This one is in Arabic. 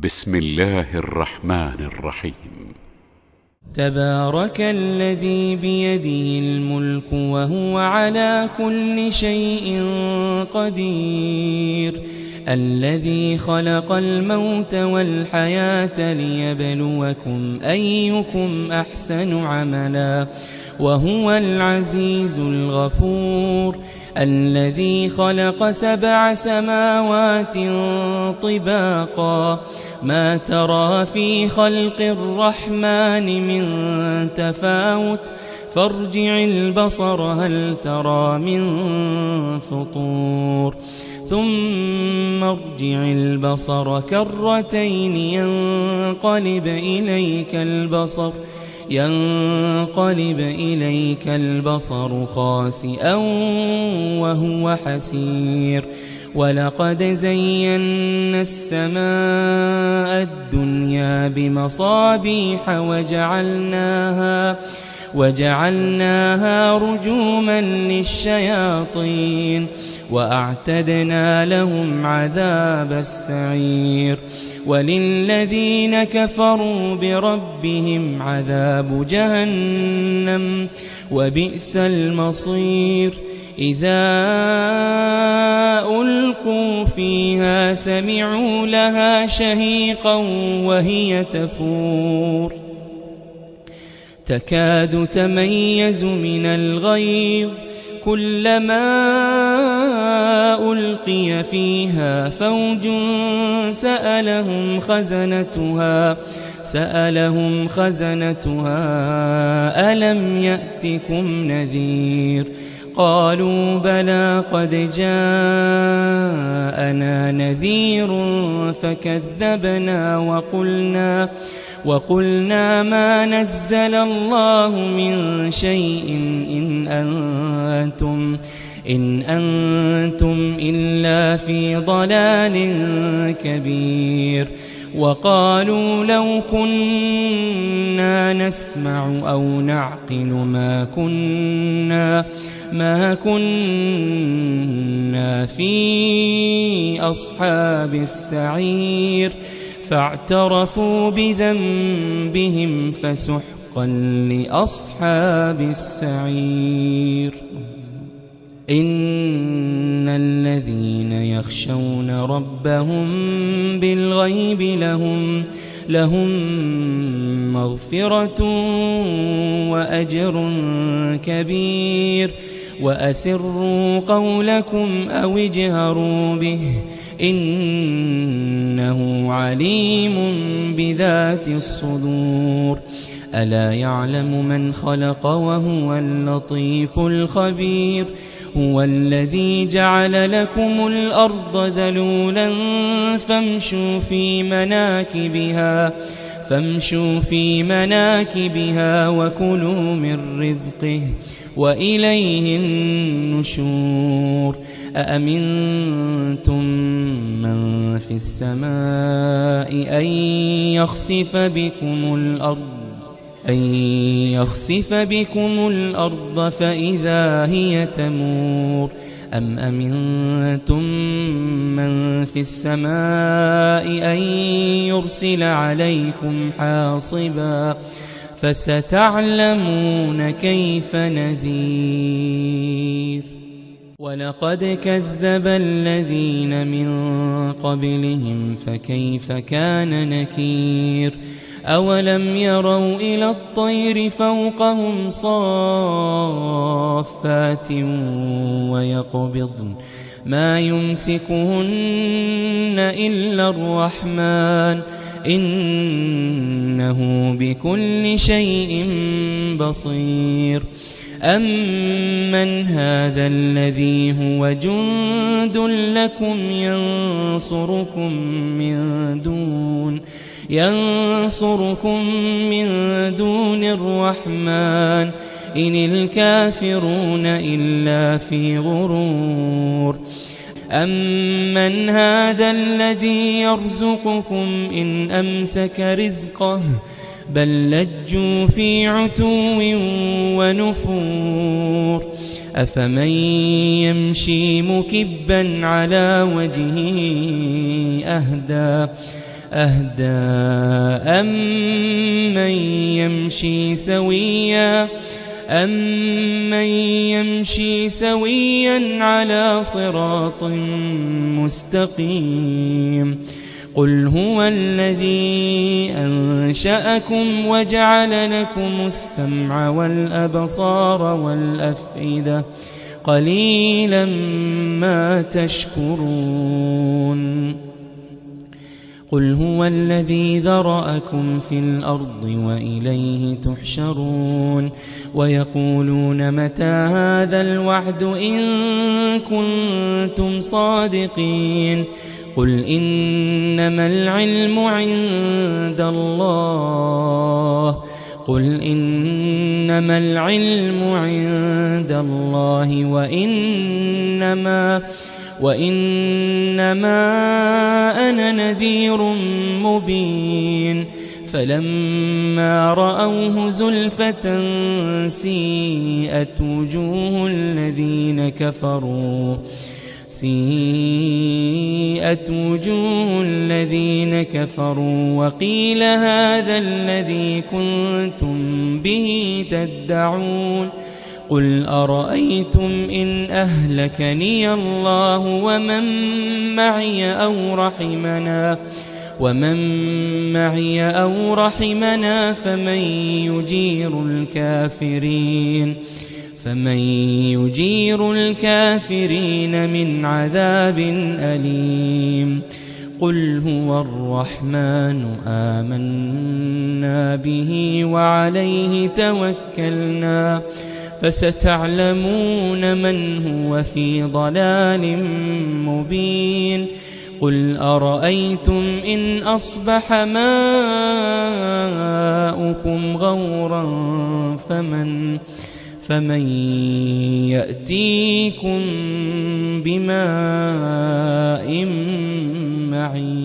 بسم الله الرحمن الرحيم. تبارك الذي بيده الملك وهو على كل شيء قدير، الذي خلق الموت والحياة ليبلوكم أيكم أحسن عملا، وهو العزيز الغفور، الذي خلق 7 سماوات طباقا، ما ترى في خلق الرحمن من تفاوت، فارجع البصر هل ترى من فطور، ثم ارجع البصر كرتين ينقلب إليك البصر خاسئا وهو حسير، ولقد زينا السماء الدنيا بمصابيح وجعلناها رجوما للشياطين، وأعتدنا لهم عذاب السعير، وللذين كفروا بربهم عذاب جهنم وبئس المصير. إذا ألقوا فيها سمعوا لها شهيقا وهي تفور، تكاد تميز من الغيظ، كلما ألقي فيها فوج سألهم خزنتها ألم يأتكم نذير، قالوا بلى قد جاءنا نذير فكذبنا وقلنا ما نزل الله من شيء إن أنتم إلا في ضلال كبير، وقالوا لو كنا نسمع أو نعقل ما كنا في أصحاب السعير، فاعترفوا بذنبهم فسحقا لأصحاب السعير. إن الذين يخشون ربهم بالغيب لهم مغفرة وأجر كبير، وأسروا قولكم أو اجهروا به إنه عليم بذات الصدور، ألا يعلم من خلق وهو اللطيف الخبير، هو الذي جعل لكم الأرض ذلولا فامشوا في مناكبها وكلوا من رزقه وإليه النشور. أأمنتم من في السماء أن يخسف بكم الأرض فإذا هي تمور، أم أمنتم من في السماء أن يرسل عليكم حاصبا، فستعلمون كيف نذير. ولقد كذب الذين من قبلهم فكيف كان نكير، أولم يروا إلى الطير فوقهم صافات ويقبضن ما يمسكهن إلا الرحمن إنه بكل شيء بصير. أمن هذا الذي هو جند لكم ينصركم من دون الرحمن إن الكافرون إلا في غرور. أمن هذا الذي يرزقكم إن أمسك رزقه بل لجوا في عتو ونفور، أفمن يمشي مكبا على وجهه أهدى أهدى أمن يمشي سويا على صراط مستقيم قل هو الذي أنشأكم وجعل لكم السمع والأبصار والأفئدة قليلا ما تشكرون قل هو الذي ذرأكم في الأرض وإليه تحشرون ويقولون متى هذا الوعد إن كنتم صادقين قل إنما العلم عند الله وإنما أنا نذير مبين فلما رأوه زلفة سيئت وجوه الذين كفروا وقيل هذا الذي كنتم به تدعون قل أرأيتم إن أهلكني الله ومن معي أو رحمنا فمن يجير الكافرين من عذاب أليم قل هو الرحمن آمنا به وعليه توكلنا فستعلمون من هو في ضلال مبين قل أرأيتم إن أصبح ماؤكم غورا فمن يأتيكم بماء معين